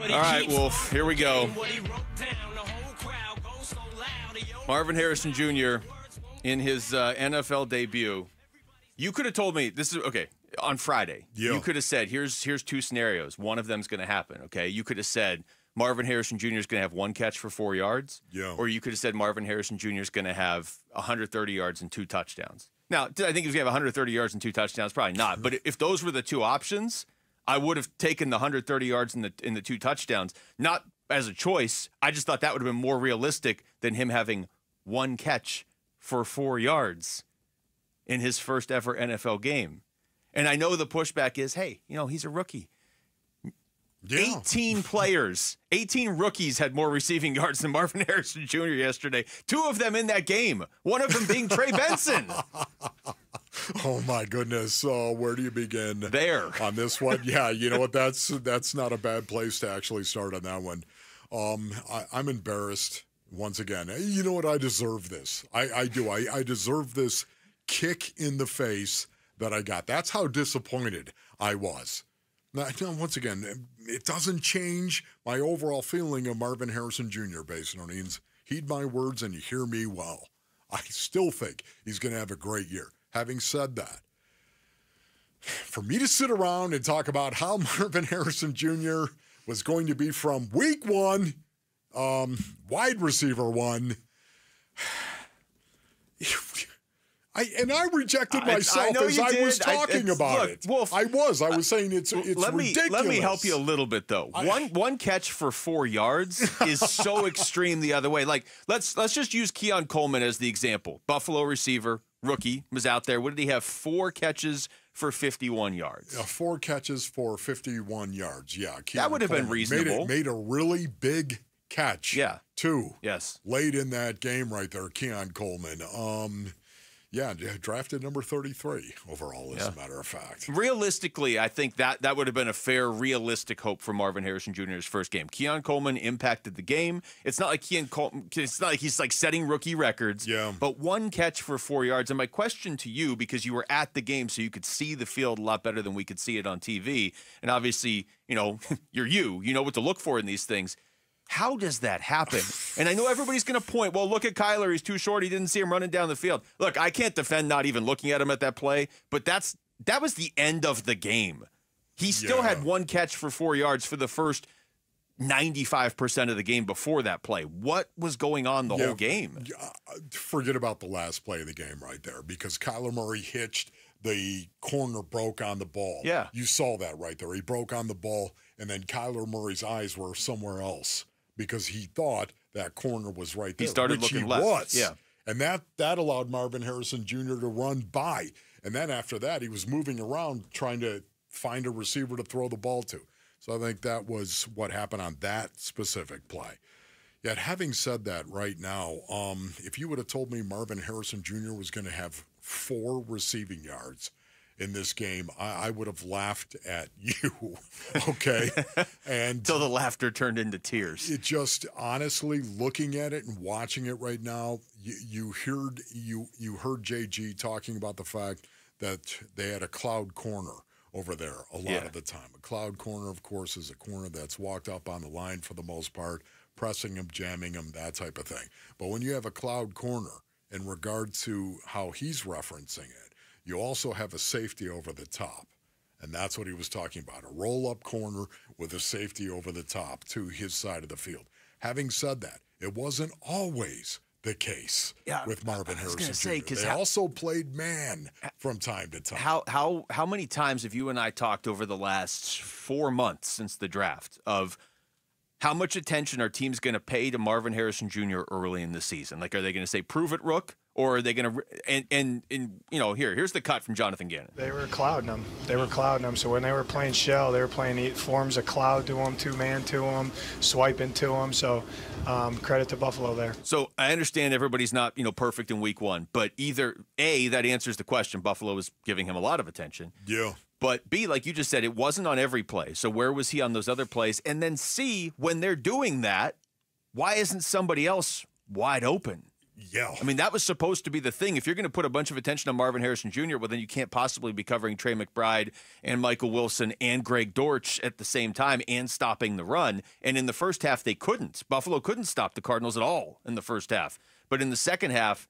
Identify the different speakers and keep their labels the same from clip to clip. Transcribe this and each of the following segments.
Speaker 1: All right, Wolf, here we go. Marvin Harrison Jr. in his NFL debut. You could have told me, this is, okay, on Friday.
Speaker 2: Yeah.
Speaker 1: You could have said, here's two scenarios. One of them's going to happen, okay? You could have said, Marvin Harrison Jr. is going to have one catch for 4 yards.
Speaker 2: Yeah.
Speaker 1: Or you could have said Marvin Harrison Jr. is going to have 130 yards and 2 touchdowns. Now, did I think he was going to have 130 yards and 2 touchdowns? Probably not. But if those were the two options, I would have taken the 130 yards and the 2 touchdowns. Not as a choice. I just thought that would have been more realistic than him having one catch for 4 yards in his first ever NFL game. And I know the pushback is, hey, he's a rookie.
Speaker 2: Yeah.
Speaker 1: 18 players, 18 rookies had more receiving yards than Marvin Harrison Jr. yesterday. 2 of them in that game. One of them being Trey Benson.
Speaker 2: Oh, my goodness. Where do you begin
Speaker 1: there
Speaker 2: on this one? Yeah, you know what? That's not a bad place to actually start on that one. I'm embarrassed once again. You know what? I deserve this. I do. I deserve this kick in the face that I got. That's how disappointed I was. Now, once again, it doesn't change my overall feeling of Marvin Harrison Jr., Basinonians. Heed my words and you hear me well. I still think he's going to have a great year. Having said that, for me to sit around and talk about how Marvin Harrison Jr. was going to be from week 1, wide receiver 1, I rejected myself as I was talking about it.
Speaker 1: Wolf,
Speaker 2: I was saying it's ridiculous.
Speaker 1: Let me help you a little bit though. One catch for 4 yards is so extreme the other way. Like let's just use Keon Coleman as the example. Buffalo receiver, rookie, was out there. What did he have? 4 catches for 51 yards.
Speaker 2: 4 catches for 51 yards. Yeah,
Speaker 1: Keon that would have been reasonable.
Speaker 2: Made a really big catch.
Speaker 1: Yeah.
Speaker 2: Too.
Speaker 1: Yes.
Speaker 2: Late in that game right there, Keon Coleman. Yeah, drafted number 33 overall, as a matter of fact.
Speaker 1: Realistically, I think that would have been a fair, realistic hope for Marvin Harrison Jr.'s first game. Keon Coleman impacted the game. It's not like it's not like he's like setting rookie records.
Speaker 2: Yeah.
Speaker 1: But one catch for 4 yards. And my question to you, because you were at the game, so you could see the field a lot better than we could see it on TV. And obviously, you're you know what to look for in these things. How does that happen? And I know everybody's going to point, well, look at Kyler. He's too short. He didn't see him running down the field. Look, I can't defend not even looking at him at that play, but that was the end of the game. He still had one catch for 4 yards for the first 95% of the game before that play. What was going on the whole game?
Speaker 2: Forget about the last play of the game right there, because Kyler Murray hitched. The corner broke on the ball.
Speaker 1: Yeah.
Speaker 2: You saw that right there. He broke on the ball, and then Kyler Murray's eyes were somewhere else, because he thought that corner was right there.
Speaker 1: He started looking left.
Speaker 2: Was.
Speaker 1: Yeah.
Speaker 2: And that allowed Marvin Harrison Jr. to run by. And then after that, he was moving around trying to find a receiver to throw the ball to. So I think that was what happened on that specific play. Yet having said that right now, if you would have told me Marvin Harrison Jr. was going to have 4 receiving yards in this game, I would have laughed at you, okay? And
Speaker 1: until the laughter turned into tears.
Speaker 2: It just, honestly, looking at it and watching it right now, you heard JG talking about the fact that they had a cloud corner over there a lot of the time. A cloud corner, of course, is a corner that's walked up on the line for the most part, pressing him, jamming him, that type of thing. But when you have a cloud corner, in regard to how he's referencing it, you also have a safety over the top. And that's what he was talking about, a roll-up corner with a safety over the top to his side of the field. Having said that, it wasn't always the case with Marvin Harrison Jr. They also played man from time to time.
Speaker 1: How many times have you and I talked over the last 4 months since the draft of how much attention are teams going to pay to Marvin Harrison Jr. early in the season? Like, are they going to say, prove it, Rook? Or are they going to – and here's the cut from Jonathan Gannon.
Speaker 3: They were clouding them. So when they were playing shell, they were playing forms of cloud to them, 2-man to them, swiping to them. So credit to Buffalo there.
Speaker 1: So I understand everybody's not, perfect in week 1. But either, A, that answers the question. Buffalo was giving him a lot of attention.
Speaker 2: Yeah.
Speaker 1: But B, like you just said, it wasn't on every play. So where was he on those other plays? And then C, when they're doing that, why isn't somebody else wide open?
Speaker 2: Yeah.
Speaker 1: I mean, that was supposed to be the thing. If you're going to put a bunch of attention on Marvin Harrison Jr., well, then you can't possibly be covering Trey McBride and Michael Wilson and Greg Dortch at the same time and stopping the run. And in the first half, they couldn't. Buffalo couldn't stop the Cardinals at all in the first half. But in the second half,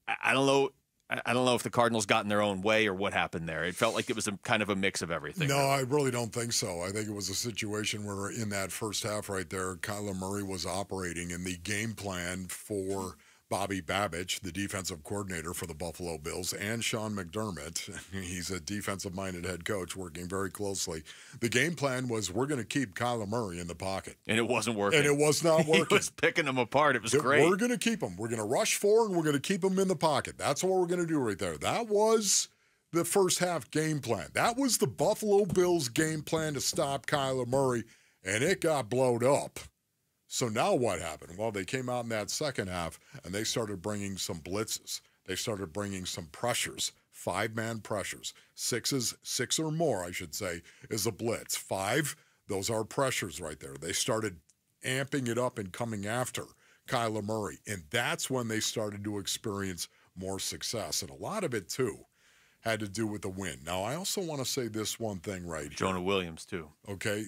Speaker 1: I don't know. I don't know if the Cardinals got in their own way or what happened there. It felt like it was kind of a mix of everything.
Speaker 2: No, I really don't think so. I think it was a situation where in that first half right there, Kyler Murray was operating, and the game plan for Bobby Babich, the defensive coordinator for the Buffalo Bills, and Sean McDermott, he's a defensive-minded head coach working very closely. The game plan was we're going to keep Kyler Murray in the pocket.
Speaker 1: And it wasn't working.
Speaker 2: And it was not working.
Speaker 1: He was picking them apart. It was great.
Speaker 2: We're going to keep him. We're going to rush forward, and we're going to keep him in the pocket. That's what we're going to do right there. That was the first half game plan. That was the Buffalo Bills game plan to stop Kyler Murray, and it got blowed up. So now what happened? Well, they came out in that second half, and they started bringing some blitzes. They started bringing some pressures, 5-man pressures. Six or more, I should say, is a blitz. 5, those are pressures right there. They started amping it up and coming after Kyler Murray, and that's when they started to experience more success. And a lot of it, too, had to do with the win. Now, I also want to say this one thing right here.
Speaker 1: Jonah Williams, too.
Speaker 2: Okay,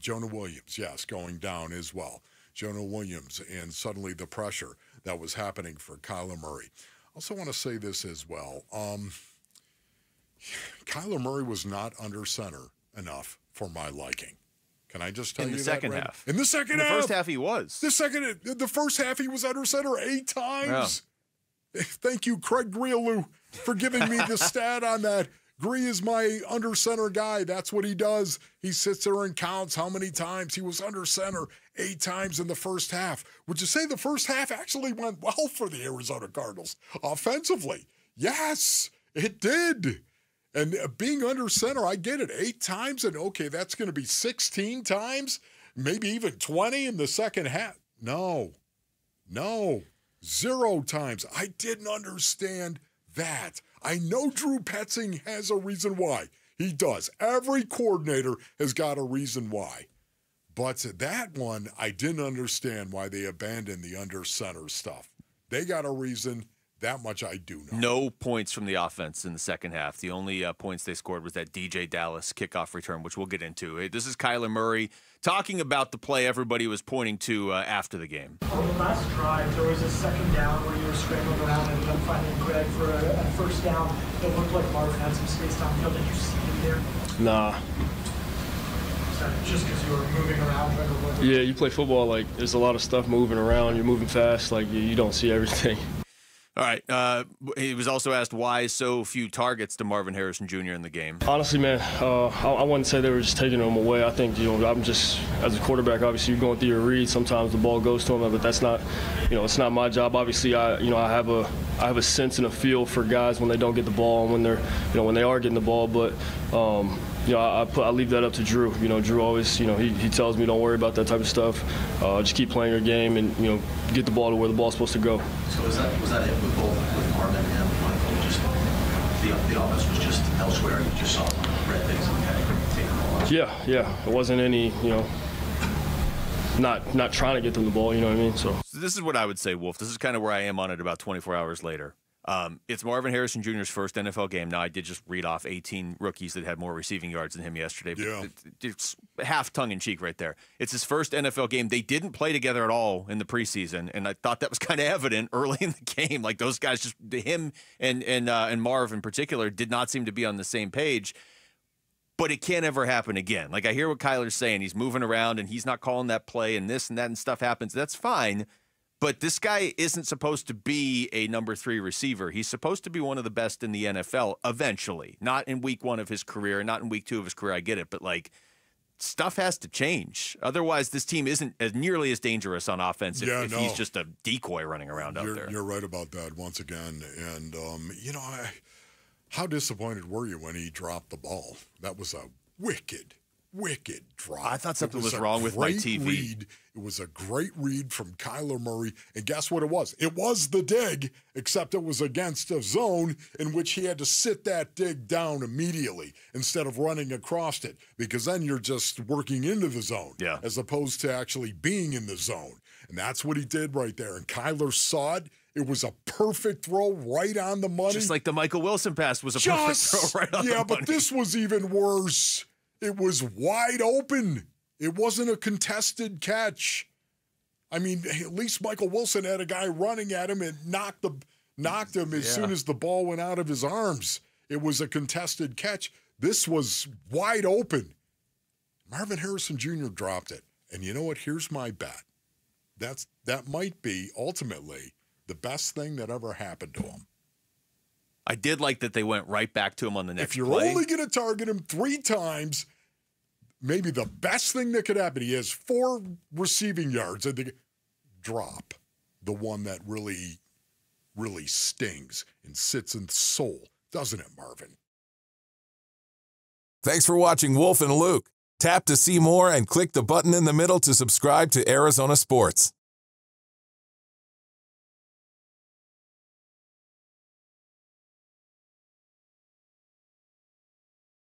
Speaker 2: Jonah Williams, yes, going down as well. Jonah Williams, and suddenly the pressure that was happening for Kyler Murray. I also want to say this as well. Kyler Murray was not under center enough for my liking. Can I just tell you that?
Speaker 1: In the second half.
Speaker 2: In the second half.
Speaker 1: In the first half, he was.
Speaker 2: The first half, he was under center 8 times. Yeah. Thank you, Craig Grialou, for giving me the stat on that. Gree is my under center guy. That's what he does. He sits there and counts how many times he was under center. 8 times in the first half. Would you say the first half actually went well for the Arizona Cardinals offensively? Yes, it did. And being under center, I get it. 8 times, and okay, that's going to be 16 times, maybe even 20 in the second half. No, 0 times. I didn't understand that. I know Drew Petzing has a reason why. He does. Every coordinator has got a reason why. But that one, I didn't understand why they abandoned the under center stuff. They got a reason. That much I do know.
Speaker 1: No points from the offense in the second half. The only points they scored was that DJ Dallas kickoff return, which we'll get into. This is Kyler Murray talking about the play everybody was pointing to after the game.
Speaker 4: On the last drive, there was a second down where you were scrambling around and ended up finding Greg for a first down. It looked like Marvin had some space downfield. Did you see him there?
Speaker 5: Nah.
Speaker 4: Just because you were moving around?
Speaker 5: Yeah, you play football, like, there's a lot of stuff moving around. You're moving fast. Like, you don't see everything.
Speaker 1: All right. He was also asked why so few targets to Marvin Harrison Jr. in the game.
Speaker 5: Honestly, man, I wouldn't say they were just taking him away. I think, I'm just, as a quarterback, obviously you're going through your read. Sometimes the ball goes to him, but that's not, it's not my job. Obviously, I have a sense and a feel for guys when they don't get the ball and when they're, when they are getting the ball. But I leave that up to Drew. Drew always, he tells me don't worry about that type of stuff. Just keep playing your game and get the ball to where the ball's supposed to go.
Speaker 6: So was that it with both with Marvin and Michael? Just the offense was just elsewhere. You just saw red things and kind of take the ball out.
Speaker 5: Yeah. It wasn't any not trying to get them the ball. You know what I mean? So
Speaker 1: this is what I would say, Wolf. This is kind of where I am on it about 24 hours later. It's Marvin Harrison Jr.'s first NFL game. Now, I did just read off 18 rookies that had more receiving yards than him yesterday. But
Speaker 2: yeah.
Speaker 1: It's half tongue-in-cheek right there. It's his first NFL game. They didn't play together at all in the preseason, and I thought that was kind of evident early in the game. Like, those guys, just him and Marv in particular, did not seem to be on the same page. But it can't ever happen again. Like, I hear what Kyler's saying. He's moving around, and he's not calling that play, and this and that and stuff happens. That's fine. But this guy isn't supposed to be a number 3 receiver. He's supposed to be one of the best in the NFL eventually. Not in week 1 of his career, not in week 2 of his career. I get it. But, stuff has to change. Otherwise, this team isn't as nearly as dangerous on offense if he's just a decoy running around out there.
Speaker 2: You're right about that once again. And, how disappointed were you when he dropped the ball? That was a wicked drop.
Speaker 1: I thought something was wrong with my TV.
Speaker 2: Read. It was a great read from Kyler Murray. And guess what it was? It was the dig, except it was against a zone in which he had to sit that dig down immediately instead of running across it, because then you're just working into the zone as opposed to actually being in the zone. And that's what he did right there. And Kyler saw it, It was a perfect throw right on the money.
Speaker 1: Just like the Michael Wilson pass was a perfect throw right on the money.
Speaker 2: Yeah, but this was even worse. It was wide open. It wasn't a contested catch. I mean, at least Michael Wilson had a guy running at him and knocked him as soon as the ball went out of his arms. It was a contested catch. This was wide open. Marvin Harrison Jr. dropped it. And you know what? Here's my bet. That might be, ultimately, the best thing that ever happened to him.
Speaker 1: I did like that they went right back to him on the next
Speaker 2: If you're
Speaker 1: play.
Speaker 2: only going to target him 3 times, maybe the best thing that could happen, he has 4 receiving yards. And drop the one that really, really stings and sits in the soul. Doesn't it, Marvin?
Speaker 7: Thanks for watching Wolf and Luke. Tap to see more and click the button in the middle to subscribe to Arizona Sports.